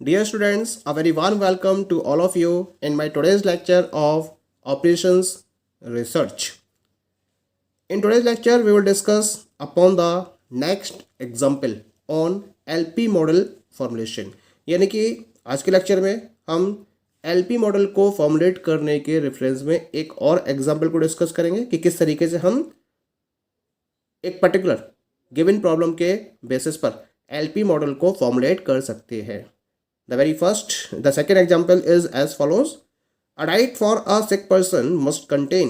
Dear students, a very warm welcome to all of you in my today's lecture of Operations Research. In today's lecture, we will discuss upon the next example on LP model formulation. यानी कि आज के lecture में हम LP model को formulate करने के reference में एक और एग्जाम्पल को डिस्कस करेंगे कि किस तरीके से हम एक पर्टिकुलर गिवन प्रॉब्लम के बेसिस पर LP मॉडल को फॉर्मुलेट कर सकते हैं. The second example is as follows. A diet for a sick person must contain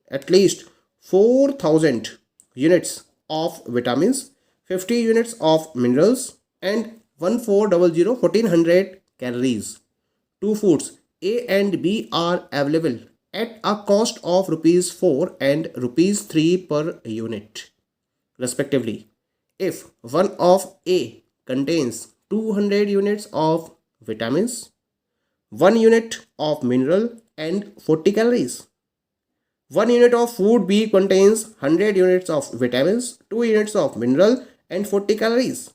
at least 4,000 units of vitamins, 50 units of minerals, and 1400 calories. Two foods A and B are available at a cost of rupees 4 and rupees 3 per unit, respectively. If one of A contains 200 units of vitamins, 1 unit of mineral and 40 calories. 1 unit of food B contains 100 units of vitamins, 2 units of mineral and 40 calories.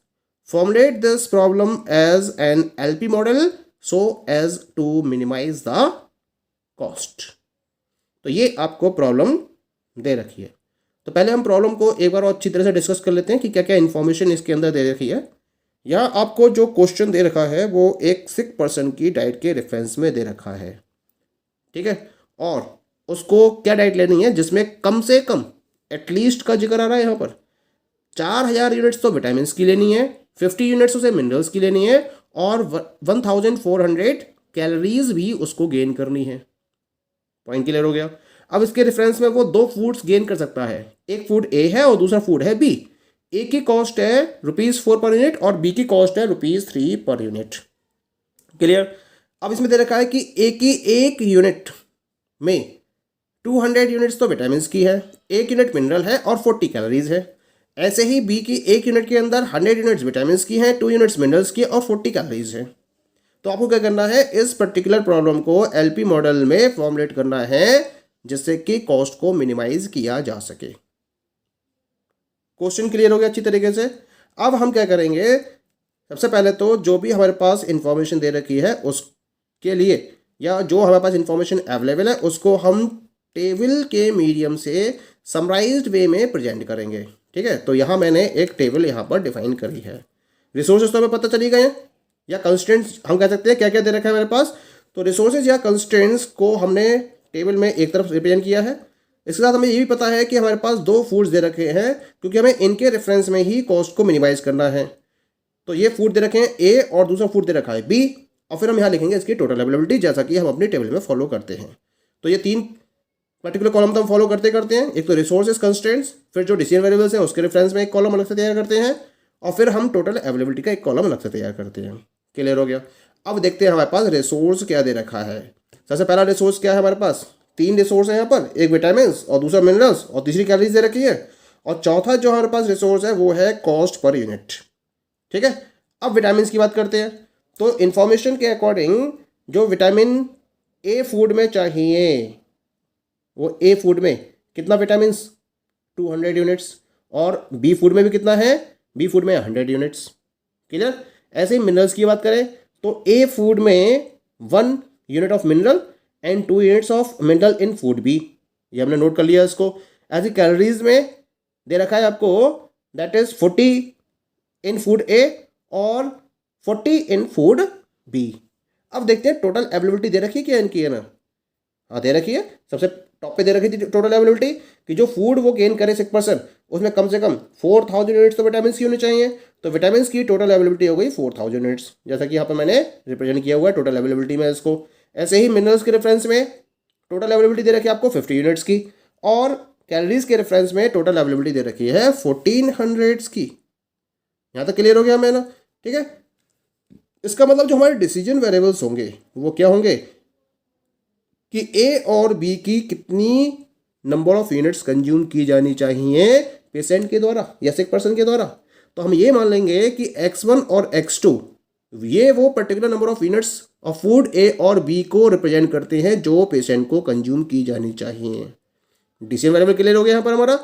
Formulate this problem as an LP model so as to minimize the cost. तो ये आपको problem दे रखी है. तो पहले हम problem को एक बार और अच्छी तरह से डिस्कस कर लेते हैं कि क्या क्या इन्फॉर्मेशन इसके अंदर दे रखी है. यहाँ आपको जो क्वेश्चन दे रखा है वो एक सिक पर्सन की डाइट के रेफरेंस में दे रखा है. ठीक है, और उसको क्या डाइट लेनी है जिसमें कम से कम एटलीस्ट का जिक्र आ रहा है यहाँ पर 4,000 यूनिट्स तो विटामिन की लेनी है, 50 यूनिट्स उसे मिनरल्स की लेनी है और 1400 कैलोरीज भी उसको गेन करनी है. पॉइंट क्लियर हो गया. अब इसके रेफरेंस में वो दो फूड्स गेन कर सकता है. एक फूड ए है और दूसरा फूड है बी. ए की कॉस्ट है ₹4 पर यूनिट और बी की कॉस्ट है ₹3 पर यूनिट. क्लियर. अब इसमें दे रखा है कि ए की एक यूनिट में 200 यूनिट्स तो विटामिन की है, 1 यूनिट मिनरल है और 40 कैलोरीज है. ऐसे ही बी की एक यूनिट के अंदर 100 यूनिट्स विटामिन की हैं, 2 यूनिट्स मिनरल्स की और 40 कैलोरीज है. तो आपको क्या करना है, इस पर्टिकुलर प्रॉब्लम को एलपी मॉडल में फॉर्मुलेट करना है जिससे कि कॉस्ट को मिनिमाइज किया जा सके. क्वेश्चन क्लियर हो गया अच्छी तरीके से. अब हम क्या करेंगे, सबसे पहले तो जो भी हमारे पास इंफॉर्मेशन दे रखी है उसके लिए या जो हमारे पास इंफॉर्मेशन अवेलेबल है उसको हम टेबल के मीडियम से समराइज्ड वे में प्रेजेंट करेंगे. ठीक है, तो यहाँ मैंने एक टेबल यहाँ पर डिफाइन करी है. रिसोर्सेज तो हमें पता चली गए हैं या कंस्ट्रेंट्स हम कह सकते हैं क्या क्या दे रखा है मेरे पास. तो रिसोर्सेज या कंस्ट्रेंट्स को हमने टेबल में एक तरफ रिप्रेजेंट किया है. इसके साथ हमें ये भी पता है कि हमारे पास दो फूड्स दे रखे हैं क्योंकि हमें इनके रेफरेंस में ही कॉस्ट को मिनिमाइज करना है. तो ये फूड दे रखे हैं ए और दूसरा फूड दे रखा है बी और फिर हम यहाँ लिखेंगे इसकी टोटल अवेलेबिलिटी जैसा कि हम अपनी टेबल में फॉलो करते हैं. तो ये 3 पर्टिकुलर कॉलम तो हम फॉलो करते हैं. एक तो रिसोर्सेज कंस्ट्रेंट्स, फिर जो डिसीजन वेरिएबल्स हैं उसके रेफरेंस में एक कॉलम अलग से तैयार करते हैं और फिर हम टोटल अवेलेबिलिटी का एक कॉलम अलग से तैयार करते हैं. क्लियर हो गया. अब देखते हैं हमारे पास रिसोर्स क्या दे रखा है. सबसे पहला रिसोर्स क्या है हमारे पास, 3 रिसोर्स है यहाँ पर, एक विटामिन और दूसरा मिनरल्स और तीसरी कैलोरीज दे रखी है और चौथा जो हमारे पास रिसोर्स है वो है कॉस्ट पर यूनिट. ठीक है. अब विटामिन की बात करते हैं. तो इन्फॉर्मेशन के अकॉर्डिंग जो विटामिन ए फूड में चाहिए वो ए फूड में कितना विटामिन 200 यूनिट्स और बी फूड में भी कितना है, बी फूड में 100 यूनिट्स. क्लियर. ऐसे ही मिनरल्स की बात करें तो ए फूड में 1 unit of mineral and 2 units of mineral in food B. ये हमने नोट कर लिया इसको. ऐसी कैलोरीज में दे रखा है आपको that is 40 in food A और 40 इन फूड बी. अब देखते हैं टोटल अवेलेबिलिटी दे रखी है क्या इनकी, है ना. हाँ दे रखी है. सबसे टॉप पे दे रखी थी टोटल अवेलेबिलिटी कि जो फूड वो गेन करे सिक पर्सन उसमें कम से कम 4,000 यूनिट्स तो विटामिन की होनी चाहिए. तो विटामिन की टोटल अवेलेबिलिटी हो गई 4,000 यूनिट्स जैसा कि यहाँ पर मैंने रिप्रेजेंट किया हुआ है टोटल अवेलेबिलिटी में इसको. ऐसे ही मिनरल्स के रेफरेंस में टोटल अवेलेबिलिटी दे रखी है आपको 50 यूनिट्स की और कैलोरीज के रेफरेंस में टोटल अवेलेबिलिटी दे रखी है 1400 की. यहाँ तक क्लियर हो गया मैंने. ठीक है. इसका मतलब जो हमारे डिसीजन वेरिएबल्स होंगे वो क्या होंगे कि ए और बी की कितनी नंबर ऑफ यूनिट्स कंज्यूम की जानी चाहिए पेशेंट के द्वारा या सिक पर्सन के द्वारा. तो हम ये मान लेंगे कि x1 और x2 ये वो particular number of units of food A और बी को रिप्रेजेंट करते हैं जो पेशेंट को कंज्यूम की जानी चाहिए. डिसीजन वेरिएबल क्लियर हो गया यहाँ पर हमारा.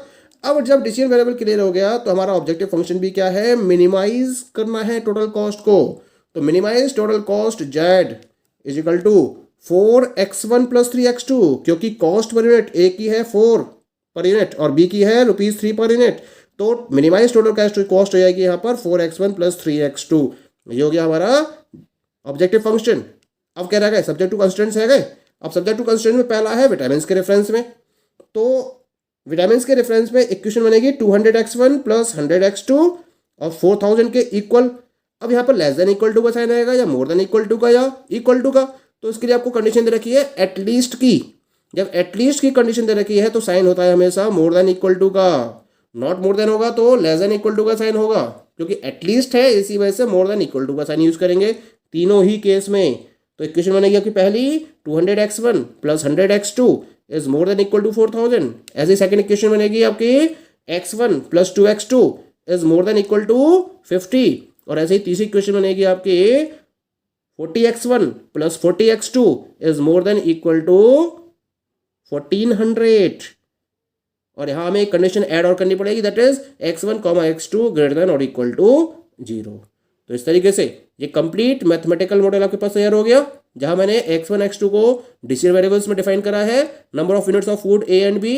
अब जब डिसीजन वेरिएबल क्लियर हो गया तो हमारा ऑब्जेक्टिव फंक्शन भी क्या है, मिनिमाइज करना है टोटल कॉस्ट को. तो minimize total cost Z is equal to 4x1 plus 3x2, क्योंकि कॉस्ट पर यूनिट ए की है 4 पर यूनिट और बी की है ₹3 पर यूनिट, तो मिनिमाइज टोटल कॉस्ट हो जाएगी यहाँ पर 4x1 प्लस 3x2। ये हो गया हमारा ऑब्जेक्टिव फंक्शन। अब क्या रह गए, सब्जेक्ट टू कंस्ट्रेंट्स रह गए। अब सब्जेक्ट टू कंस्ट्रेंट में पहला है विटामिन के रेफरेंस में, तो विटामिन के रेफरेंस में इक्वेशन बनेगी 200x1 प्लस 100x2 और 4000 के इक्वल। अब यहाँ पर लेस देन इक्वल टू का साइन आएगा या मोर देन इक्वल टू का या इक्वल टू का, तो इसके लिए आपको कंडीशन दे रखी है एटलीस्ट की। जब एटलीस्ट की कंडीशन दे रखी है तो साइन होता है हमेशा मोर देन इक्वल टू का, नॉट मोर देन होगा तो लेस देन इक्वल टू का साइन होगा, क्योंकि एटलीस्ट है इसी वजह से मोर देन इक्वल टू का साइन यूज करेंगे तीनों ही केस में। तो इक्वेशन बनेगी आपकी पहली 200x1 plus 100x2 is more than equal to 4000। ऐसी सेकंड इक्वेशन बनेगी आपकी x1 plus 2x2 is more than equal to 50, और ऐसे ही तीसरी इक्वेशन बनेगी आपकी 40x1 plus 40x2 is more than equal to 1400। और यहाँ हमें एक कंडीशन ऐड और करनी पड़ेगी, that is x1 x2 greater than और इक्वल टू 0। तो इस तरीके से ये कंप्लीट मैथमेटिकल मॉडल आपके पास तैयार हो गया, जहां मैंने x1 x2 को डिसीजन वेरिएबल्स में डिफाइन करा है, number of units of food a and b,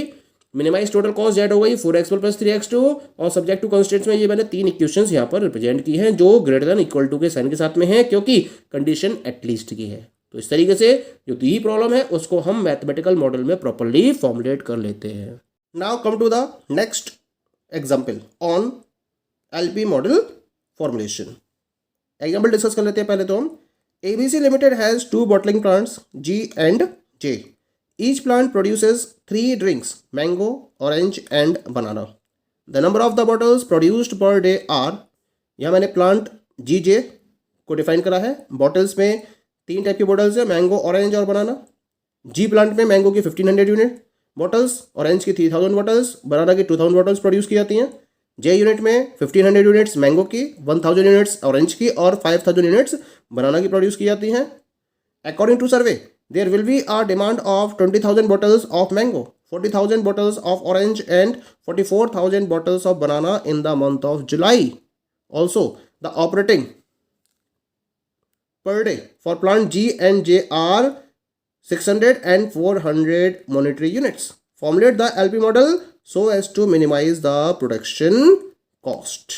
minimize total cost Z हो गई 4x1 प्लस 3x2, और सब्जेक्ट टू कंस्ट्रेंट्स में ये मैंने तीन इक्वेशंस यहाँ पर रिप्रेजेंट की हैं जो ग्रेटर देन इक्वल टू के साइन के साथ में है, क्योंकि कंडीशन एटलीस्ट की है। तो इस तरीके से जो दी प्रॉब्लम है उसको हम मैथमेटिकल मॉडल में प्रॉपरली फॉर्मुलेट कर लेते हैं। Now come to the next example on LP model formulation. Example discuss कर लेते हैं। पहले तो हम ABC Limited has 2 bottling plants G and J. Each plant produces 3 drinks, mango, orange and banana. The number of the bottles produced per day are, यहाँ मैंने plant GJ को define करा है। बॉटल्स में 3 टाइप की बॉटल्स है, mango, orange और बनाना। G plant में मैंगो की 1500 यूनिट बॉटल्स, ऑरेंज की 3000 बॉटल्स, बनाना की 2000 बॉटल्स प्रोड्यूस की जाती हैं। J यूनिट में 1500 यूनिट्स मैंगो की, 1000 यूनिट्स ऑरेंज की और 5000 यूनिट्स बनाना की प्रोड्यूस की जाती हैं। According to survey there will be a demand of 20,000 bottles of mango, 40,000 bottles of orange and 44,000 bottles of banana in the month of July. Also the operating per day for plant G and J are 600 and 400 monetary units. Formulate the LP model so as to minimize the production cost.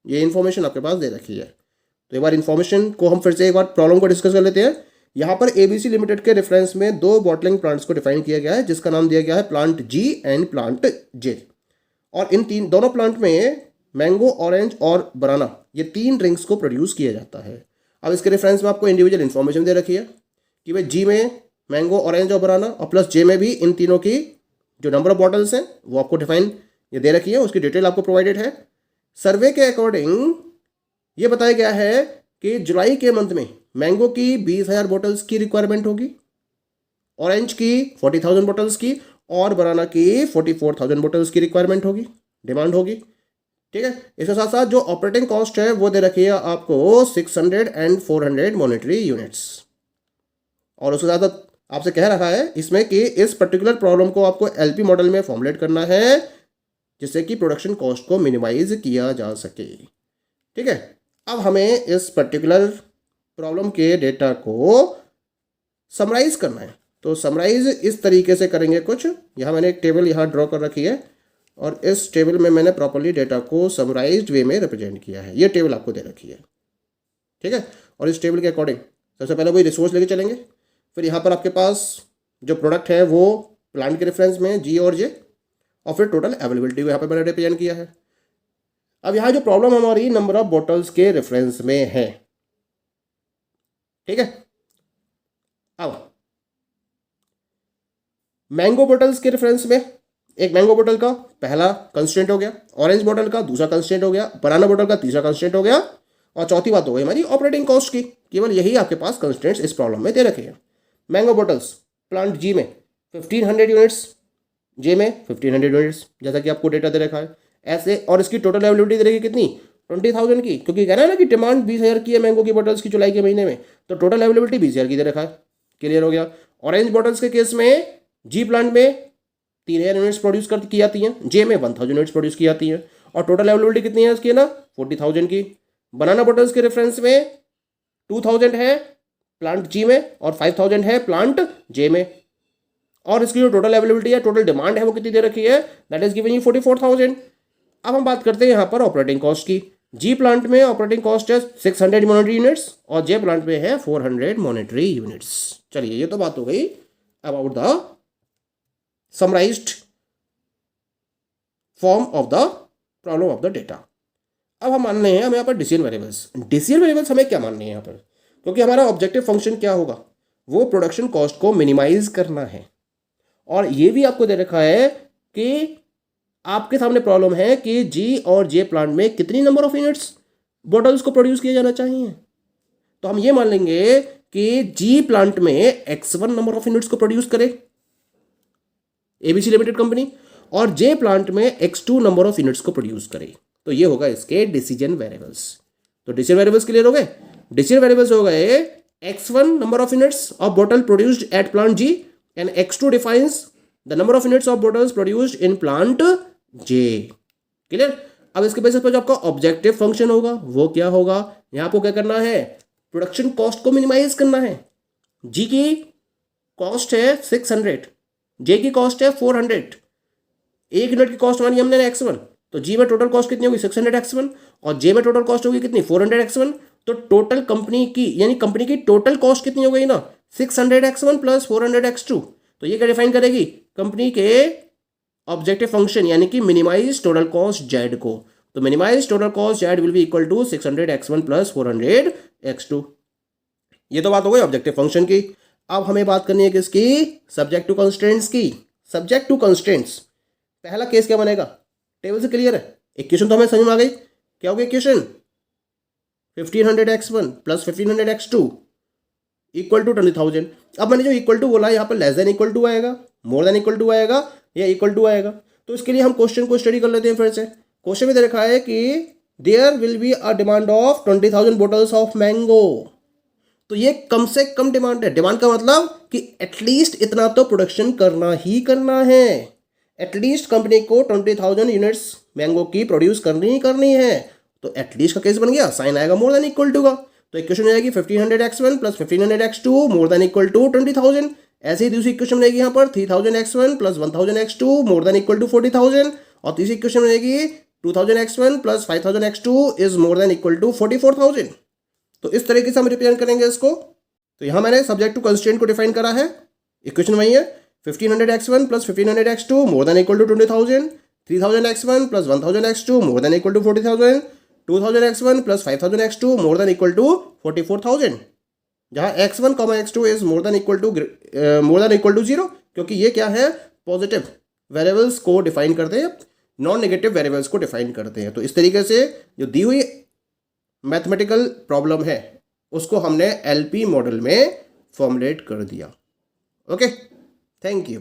ये information आपके पास दे रखी है। तो एक बार information को हम फिर से एक बार प्रॉब्लम को डिस्कस कर लेते हैं। यहाँ पर ABC लिमिटेड के रेफरेंस में 2 बॉटलिंग प्लांट्स को डिफाइन किया गया है, जिसका नाम दिया गया है plant G and plant J। और इन दोनों प्लांट में मैंगो, ऑरेंज और बनाना ये 3 ड्रिंक्स को प्रोड्यूस किया जाता है। अब इसके रेफरेंस में आपको इंडिविजुअल इन्फॉर्मेशन दे रखी है कि भाई G में मैंगो, ऑरेंज और बनाना, और प्लस J में भी इन तीनों की जो नंबर ऑफ बॉटल्स हैं वो आपको डिफाइन ये दे रखी है, उसकी डिटेल आपको प्रोवाइडेड है। सर्वे के अकॉर्डिंग ये बताया गया है कि जुलाई के मंथ में मैंगो की 20,000 बॉटल्स की रिक्वायरमेंट होगी, ऑरेंज की 40,000 बॉटल्स की और बनाना की 44,000 बॉटल्स की रिक्वायरमेंट होगी, डिमांड होगी। ठीक है, इसके साथ साथ जो ऑपरेटिंग कॉस्ट है वो दे रखी है आपको 600 एंड 400 मॉनेटरी यूनिट्स। और उसके साथ आपसे कह रखा है इसमें कि इस पर्टिकुलर प्रॉब्लम को आपको एलपी मॉडल में फॉर्मुलेट करना है जिससे कि प्रोडक्शन कॉस्ट को मिनिमाइज किया जा सके। ठीक है, अब हमें इस पर्टिकुलर प्रॉब्लम के डेटा को समराइज करना है। तो समराइज इस तरीके से करेंगे कुछ, यहाँ मैंने एक टेबल यहाँ ड्रॉ कर रखी है और इस टेबल में मैंने प्रॉपर्ली डेटा को समराइज्ड वे में रिप्रेजेंट किया है। ये टेबल आपको दे रखी है। ठीक है, और इस टेबल के अकॉर्डिंग सबसे पहले वही रिसोर्स लेके चलेंगे। फिर यहाँ पर आपके पास जो प्रोडक्ट है वो प्लांट के रेफरेंस में G और J, और फिर टोटल अवेलेबिलिटी को यहाँ पर मैंने रिप्रेजेंट किया है। अब यहाँ जो प्रॉब्लम हमारी नंबर ऑफ बॉटल्स के रेफरेंस में है। ठीक है, अब मैंगो बॉटल्स के रेफरेंस में एक मैंगो बॉटल का पहला कंस्टेंट हो गया, ऑरेंज बॉटल का दूसरा कंस्टेंट हो गया, बनाना बॉटल का तीसरा कंस्टेंट हो गया, और चौथी बात हो गई हमारी ऑपरेटिंग कॉस्ट की। केवल यही आपके पास कंस्टेंट्स इस प्रॉब्लम में दे रखे हैं। मैंगो बॉटल्स प्लांट G में 1500 यूनिट्स, J में 1500 यूनिट्स, जैसा कि आपको डेटा दे रखा है ऐसे। और इसकी टोटल अवेलेबिलिटी दे रखी कितनी, 20,000 की, क्योंकि कहना है ना कि डिमांड 20,000 की है मैंगो की बॉटल्स की जुलाई के महीने में, तो टोटल अवेलेबिलिटी 20,000 की दे रखा है। क्लियर हो गया। ऑरेंज बॉटल्स के केस में G प्लांट में 3,000 यूनिट्स प्रोड्यूस की जाती हैं, J में 1,000 यूनिट्स प्रोड्यूस की जाती हैं, और टोटल अवेलेबिलिटी कितनी है इसकी ना 40,000 की। बनाना बॉटल्स के रेफरेंस में 2000 है प्लांट जी में और 5000 है प्लांट जे में, और इसकी जो टोटल अवेलेबिलिटी है, टोटल डिमांड है, वो कितनी दे रखी है, दैट इज गिवन यू 44,000। अब हम बात करते हैं यहाँ पर ऑपरेटिंग कॉस्ट की। जी प्लांट में ऑपरेटिंग कॉस्ट है 600 मॉनेटरी यूनिट्स और जे प्लांट में है 400 मॉनेटरी यूनिट्स। चलिए ये तो बात हो गई about the summarised form of the problem of the data. अब हम मान रहे हैं हमें यहाँ पर डिसीजन वेरिएबल्स। डिसीजन वेरिएबल्स हमें क्या मानने हैं यहाँ पर, क्योंकि हमारा ऑब्जेक्टिव फंक्शन क्या होगा, वो प्रोडक्शन कॉस्ट को मिनिमाइज करना है। और ये भी आपको दे रखा है कि आपके सामने प्रॉब्लम है कि जी और जे प्लांट में कितनी नंबर ऑफ यूनिट्स बॉटल्स को प्रोड्यूस किया जाना चाहिए। तो हम ये मान लेंगे कि जी प्लांट में x1 नंबर ऑफ यूनिट्स को प्रोड्यूस करे एबीसी लिमिटेड कंपनी, और जे प्लांट में x2 नंबर ऑफ यूनिट्स को प्रोड्यूस करे। तो ये होगा इसके डिसीजन वेरिएबल्स। तो डिसीजन वेरिएबल्स क्लियर हो गए। डिसीजन वेरिएबल्स हो गए x1 number of units of bottle produced at plant G and x2 defines the number of units of bottles produced in plant J. Clear. अब इसके basis पर जो आपका ऑब्जेक्टिव फंक्शन होगा वो क्या होगा, यहां आपको क्या करना है, प्रोडक्शन कॉस्ट को मिनिमाइज करना है। जी की कॉस्ट है 600, जे की कॉस्ट है 400, एक यूनिट की कॉस्ट मानी हमने x1, तो जी में टोटल कॉस्ट कितनी होगी 600 x1 और जे में टोटल कॉस्ट होगी कितनी 400 x1। तो टोटल कंपनी की यानी कंपनी की टोटल कॉस्ट कितनी हो गई ना 600 x1 प्लस 400 x2। तो ये क्या डिफाइन करेगी, कंपनी के ऑब्जेक्टिव फंक्शन यानी कि मिनिमाइज टोटल कॉस्ट जेड को। तो minimize total cost Z will be equal to 600 x1 plus 400 x2। ये तो बात हो गई ऑब्जेक्टिव फंक्शन की। अब हमें बात करनी है किसकी, सब्जेक्ट टू कंस्ट्रेंट्स की। सब्जेक्ट टू कंस्ट्रेंट्स पहला केस क्या बनेगा, टेबल से क्लियर है। इक्वेशन तो हमें समझ में आ गई, क्या होगी equation 1500 x1 plus 1500 x2 equal to 20,000। अब मैंने जो इक्वल टू बोला यहाँ पर लेस देन इक्वल टू आएगा, मोर देन इक्वल टू आएगा या इक्वल टू आएगा। तो इसके लिए हम क्वेश्चन को स्टडी कर लेते हैं फिर से। क्वेश्चन में दे रखा है कि there will be a demand of 20,000 bottles of mango. तो ये कम से कम डिमांड है। डिमांड का मतलब कि एटलीस्ट इतना तो प्रोडक्शन करना ही करना है। एटलीस्ट कंपनी को 20,000 यूनिट्स मैंगो की प्रोड्यूस करनी ही करनी है। तो एटलीस्ट का केस बन गया, साइन आएगा मोर देन इक्वल टू का। तो इक्वेशन हो जाएगी 1500 x1 plus 1500 x2 more than equal to 20,000। ऐसे ही दूसरी इक्वेशन रहेगी यहाँ पर 3000 x1 plus 1000 x2 more than equal to 40,000। और तीसरी इक्वेशन रहेगी 2000 x1 plus 5000 x2 is more than equal to 44,000। तो इस तरीके से हम रिप्रेजेंट करेंगे इसको। तो यहाँ मैंने सब्जेक्ट टू कंस्ट्रेंट को डिफाइन करा है। इक्वेशन वही है 1500 x1 plus 1500 x2 more than equal to 20,000, 3000 x1 plus 1000 x2 more than equal to 40,000, 2000 x1 plus 5000 x2 more than equal to 44,000। जहाँ x1 x2 is more than equal to 0, क्योंकि ये क्या है, पॉजिटिव वेरिएबल्स को define करते हैं, non negative variables को define करते हैं। तो इस तरीके से जो दी हुई मैथमेटिकल प्रॉब्लम है उसको हमने एलपी मॉडल में फॉर्मुलेट कर दिया। Okay, thank you.